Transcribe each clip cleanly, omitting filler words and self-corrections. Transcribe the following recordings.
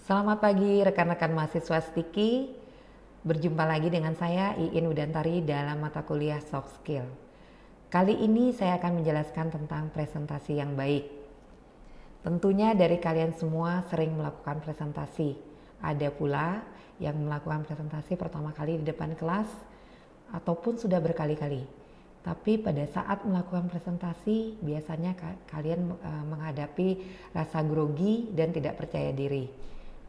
Selamat pagi rekan-rekan mahasiswa Stiki. Berjumpa lagi dengan saya Iin Widantari dalam mata kuliah Soft Skill. Kali ini saya akan menjelaskan tentang presentasi yang baik. Tentunya dari kalian semua sering melakukan presentasi. Ada pula yang melakukan presentasi pertama kali di depan kelas ataupun sudah berkali-kali. Tapi pada saat melakukan presentasi biasanya kalian menghadapi rasa grogi dan tidak percaya diri.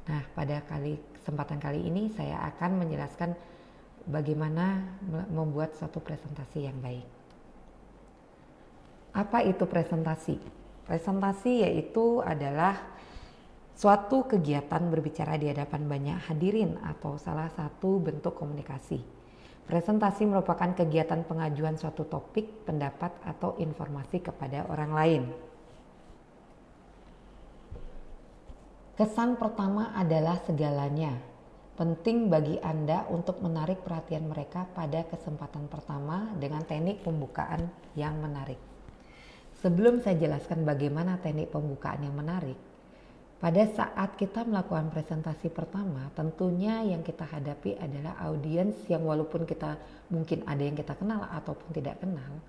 Nah, pada kesempatan kali ini saya akan menjelaskan bagaimana membuat suatu presentasi yang baik. Apa itu presentasi? Presentasi yaitu adalah suatu kegiatan berbicara di hadapan banyak hadirin atau salah satu bentuk komunikasi. Presentasi merupakan kegiatan pengajuan suatu topik, pendapat, atau informasi kepada orang lain. Kesan pertama adalah segalanya. Penting bagi Anda untuk menarik perhatian mereka pada kesempatan pertama dengan teknik pembukaan yang menarik. Sebelum saya jelaskan bagaimana teknik pembukaan yang menarik, pada saat kita melakukan presentasi pertama, tentunya yang kita hadapi adalah audiens yang walaupun kita mungkin ada yang kita kenal ataupun tidak kenal,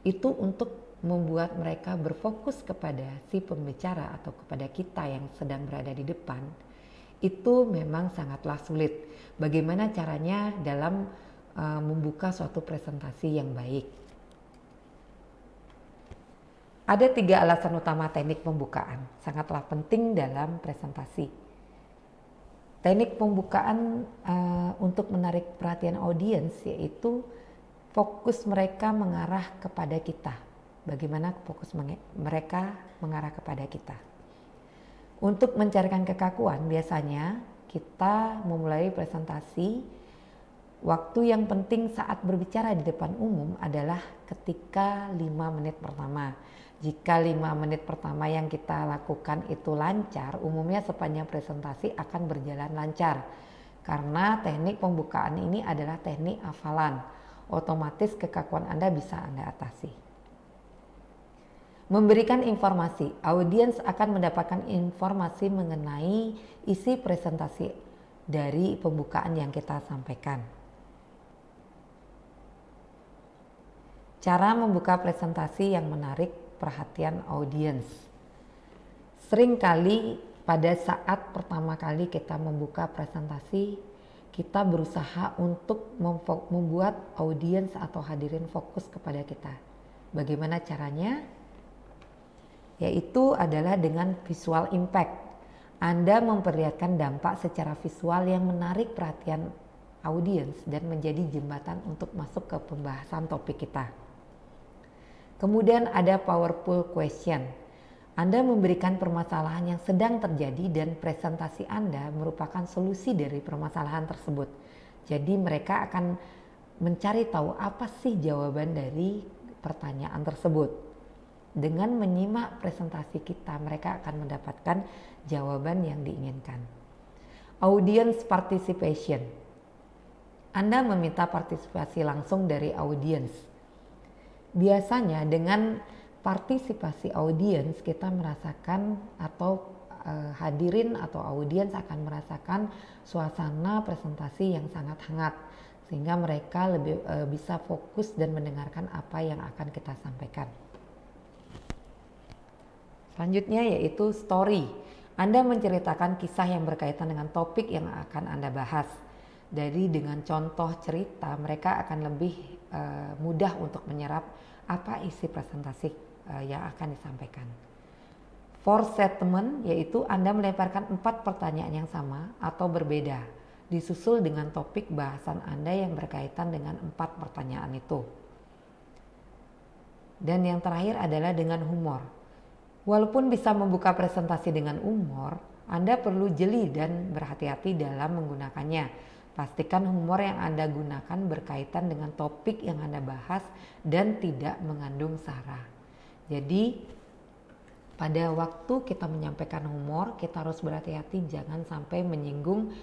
itu untuk membuat mereka berfokus kepada si pembicara atau kepada kita yang sedang berada di depan, itu memang sangatlah sulit. Bagaimana caranya dalam membuka suatu presentasi yang baik? Ada 3 alasan utama teknik pembukaan, sangatlah penting dalam presentasi. Teknik pembukaan untuk menarik perhatian audiens yaitu fokus mereka mengarah kepada kita. Bagaimana fokus mereka mengarah kepada kita. Untuk mencarikan kekakuan, biasanya kita memulai presentasi. Waktu yang penting saat berbicara di depan umum adalah ketika 5 menit pertama. Jika 5 menit pertama yang kita lakukan itu lancar, umumnya sepanjang presentasi akan berjalan lancar. Karena teknik pembukaan ini adalah teknik hafalan. Otomatis kekakuan Anda bisa Anda atasi. Memberikan informasi, audiens akan mendapatkan informasi mengenai isi presentasi dari pembukaan yang kita sampaikan. Cara membuka presentasi yang menarik perhatian audiens. Seringkali pada saat pertama kali kita membuka presentasi, kita berusaha untuk membuat audiens atau hadirin fokus kepada kita. Bagaimana caranya? Yaitu adalah dengan visual impact. Anda memperlihatkan dampak secara visual yang menarik perhatian audiens dan menjadi jembatan untuk masuk ke pembahasan topik kita. Kemudian ada powerful question. Anda memberikan permasalahan yang sedang terjadi dan presentasi Anda merupakan solusi dari permasalahan tersebut. Jadi mereka akan mencari tahu apa sih jawaban dari pertanyaan tersebut. Dengan menyimak presentasi kita, mereka akan mendapatkan jawaban yang diinginkan. Audience participation. Anda meminta partisipasi langsung dari audiens. Biasanya dengan partisipasi audiens kita merasakan atau hadirin atau audiens akan merasakan suasana presentasi yang sangat hangat sehingga mereka lebih bisa fokus dan mendengarkan apa yang akan kita sampaikan. Selanjutnya yaitu story. Anda menceritakan kisah yang berkaitan dengan topik yang akan Anda bahas. Jadi dengan contoh cerita mereka akan lebih mudah untuk menyerap apa isi presentasi yang akan disampaikan. For statement yaitu Anda melemparkan 4 pertanyaan yang sama atau berbeda disusul dengan topik bahasan Anda yang berkaitan dengan 4 pertanyaan itu. Dan yang terakhir adalah dengan humor. Walaupun bisa membuka presentasi dengan humor, Anda perlu jeli dan berhati-hati dalam menggunakannya. Pastikan humor yang Anda gunakan berkaitan dengan topik yang Anda bahas dan tidak mengandung sara. Jadi pada waktu kita menyampaikan humor, kita harus berhati-hati jangan sampai menyinggung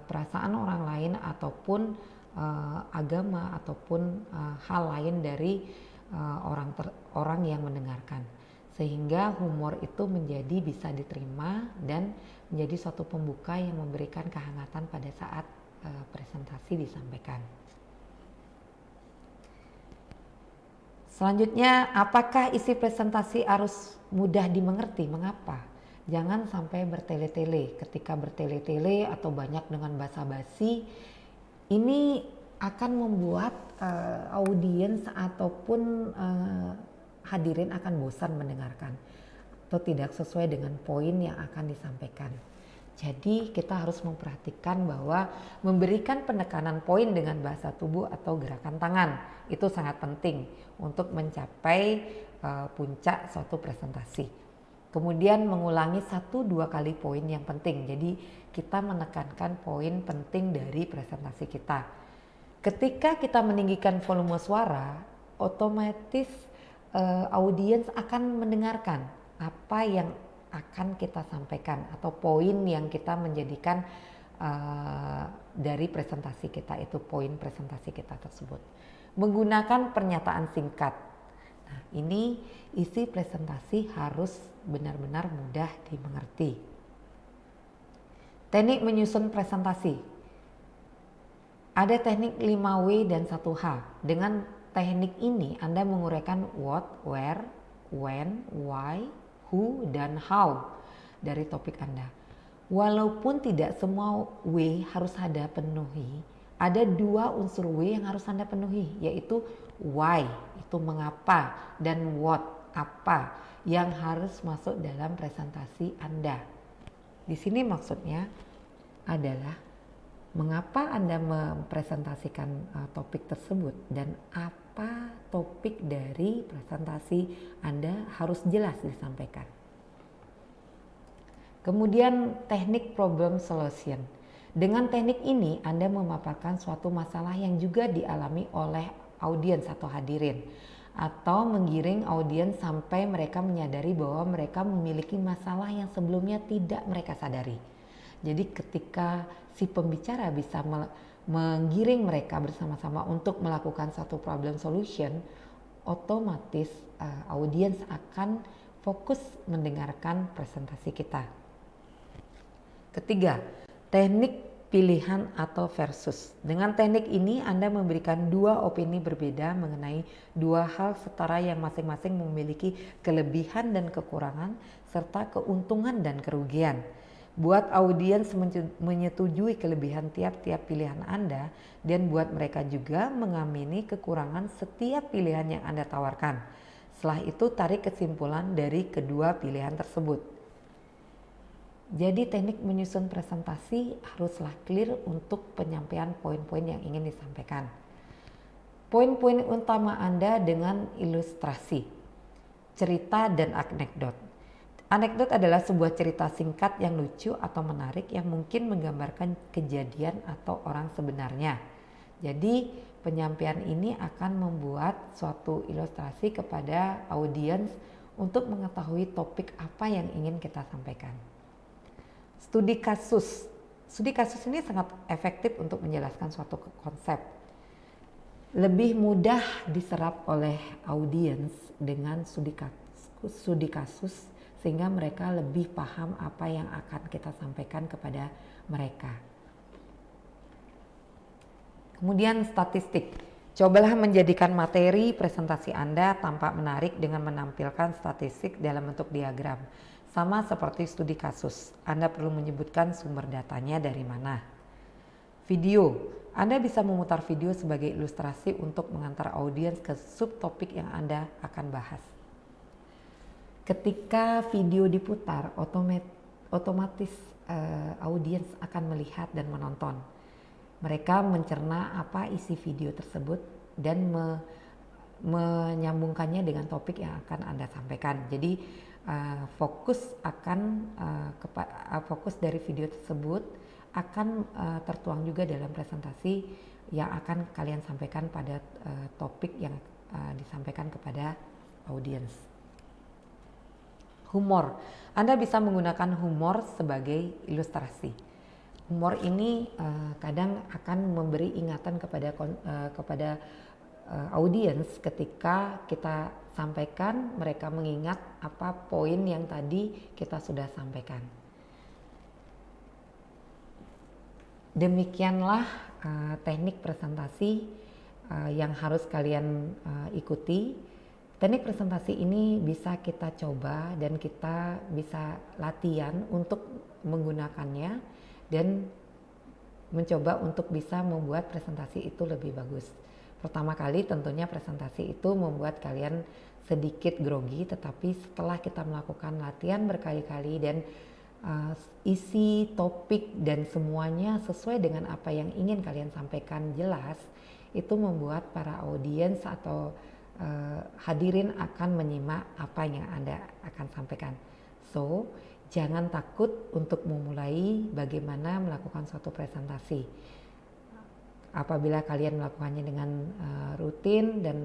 perasaan orang lain ataupun agama ataupun hal lain dari orang yang mendengarkan. Sehingga humor itu menjadi bisa diterima dan menjadi suatu pembuka yang memberikan kehangatan pada saat presentasi disampaikan. Selanjutnya, apakah isi presentasi harus mudah dimengerti? Mengapa? Jangan sampai bertele-tele. Ketika bertele-tele atau banyak dengan basa-basi, ini akan membuat audiens ataupun hadirin akan bosan mendengarkan atau tidak sesuai dengan poin yang akan disampaikan. Jadi kita harus memperhatikan bahwa memberikan penekanan poin dengan bahasa tubuh atau gerakan tangan itu sangat penting untuk mencapai puncak suatu presentasi. Kemudian mengulangi 1-2 kali poin yang penting. Jadi kita menekankan poin penting dari presentasi kita. Ketika kita meninggikan volume suara, otomatis audiens akan mendengarkan apa yang akan kita sampaikan atau poin yang kita menjadikan dari presentasi kita, itu poin presentasi kita tersebut. Menggunakan pernyataan singkat. Nah, ini isi presentasi harus benar-benar mudah dimengerti. Teknik menyusun presentasi. Ada teknik 5W dan 1H. Dengan teknik ini Anda menguraikan what, where, when, why, who, dan how dari topik Anda. Walaupun tidak semua W harus Anda penuhi, ada 2 unsur W yang harus Anda penuhi, yaitu why, itu mengapa, dan what, apa, yang harus masuk dalam presentasi Anda. Di sini maksudnya adalah mengapa Anda mempresentasikan topik tersebut dan apa topik dari presentasi Anda harus jelas disampaikan. Kemudian teknik problem solution. Dengan teknik ini Anda memaparkan suatu masalah yang juga dialami oleh audiens atau hadirin, atau menggiring audiens sampai mereka menyadari bahwa mereka memiliki masalah yang sebelumnya tidak mereka sadari. Jadi ketika si pembicara bisa menggiring mereka bersama-sama untuk melakukan satu problem solution, otomatis audiens akan fokus mendengarkan presentasi kita. Ketiga, teknik pilihan atau versus. Dengan teknik ini Anda memberikan 2 opini berbeda mengenai 2 hal setara yang masing-masing memiliki kelebihan dan kekurangan serta keuntungan dan kerugian. Buat audiens menyetujui kelebihan tiap-tiap pilihan Anda dan buat mereka juga mengamini kekurangan setiap pilihan yang Anda tawarkan. Setelah itu tarik kesimpulan dari kedua pilihan tersebut. Jadi teknik menyusun presentasi haruslah clear untuk penyampaian poin-poin yang ingin disampaikan. Poin-poin utama Anda dengan ilustrasi, cerita, dan anekdot. Anekdot adalah sebuah cerita singkat yang lucu atau menarik yang mungkin menggambarkan kejadian atau orang sebenarnya. Jadi penyampaian ini akan membuat suatu ilustrasi kepada audiens untuk mengetahui topik apa yang ingin kita sampaikan. Studi kasus. Studi kasus ini sangat efektif untuk menjelaskan suatu konsep. Lebih mudah diserap oleh audiens dengan studi kasus sehingga mereka lebih paham apa yang akan kita sampaikan kepada mereka. Kemudian statistik. Cobalah menjadikan materi presentasi Anda tampak menarik dengan menampilkan statistik dalam bentuk diagram. Sama seperti studi kasus, Anda perlu menyebutkan sumber datanya dari mana. Video. Anda bisa memutar video sebagai ilustrasi untuk mengantar audiens ke subtopik yang Anda akan bahas. Ketika video diputar, otomatis audiens akan melihat dan menonton. Mereka mencerna apa isi video tersebut dan menyambungkannya dengan topik yang akan Anda sampaikan. Jadi fokus dari video tersebut akan tertuang juga dalam presentasi yang akan kalian sampaikan pada topik yang disampaikan kepada audiens. Humor. Anda bisa menggunakan humor sebagai ilustrasi. Humor ini kadang akan memberi ingatan kepada audiens ketika kita sampaikan, mereka mengingat apa poin yang tadi kita sudah sampaikan. Demikianlah teknik presentasi yang harus kalian ikuti. Teknik presentasi ini bisa kita coba dan kita bisa latihan untuk menggunakannya dan mencoba untuk bisa membuat presentasi itu lebih bagus. Pertama kali tentunya presentasi itu membuat kalian sedikit grogi, tetapi setelah kita melakukan latihan berkali-kali dan isi topik dan semuanya sesuai dengan apa yang ingin kalian sampaikan jelas, itu membuat para audiens atau hadirin akan menyimak apa yang Anda akan sampaikan. So, jangan takut untuk memulai bagaimana melakukan suatu presentasi. Apabila kalian melakukannya dengan rutin dan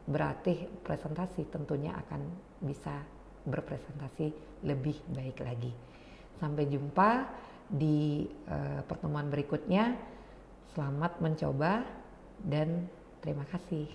berlatih presentasi, tentunya akan bisa berpresentasi lebih baik lagi. Sampai jumpa di pertemuan berikutnya. Selamat mencoba dan terima kasih.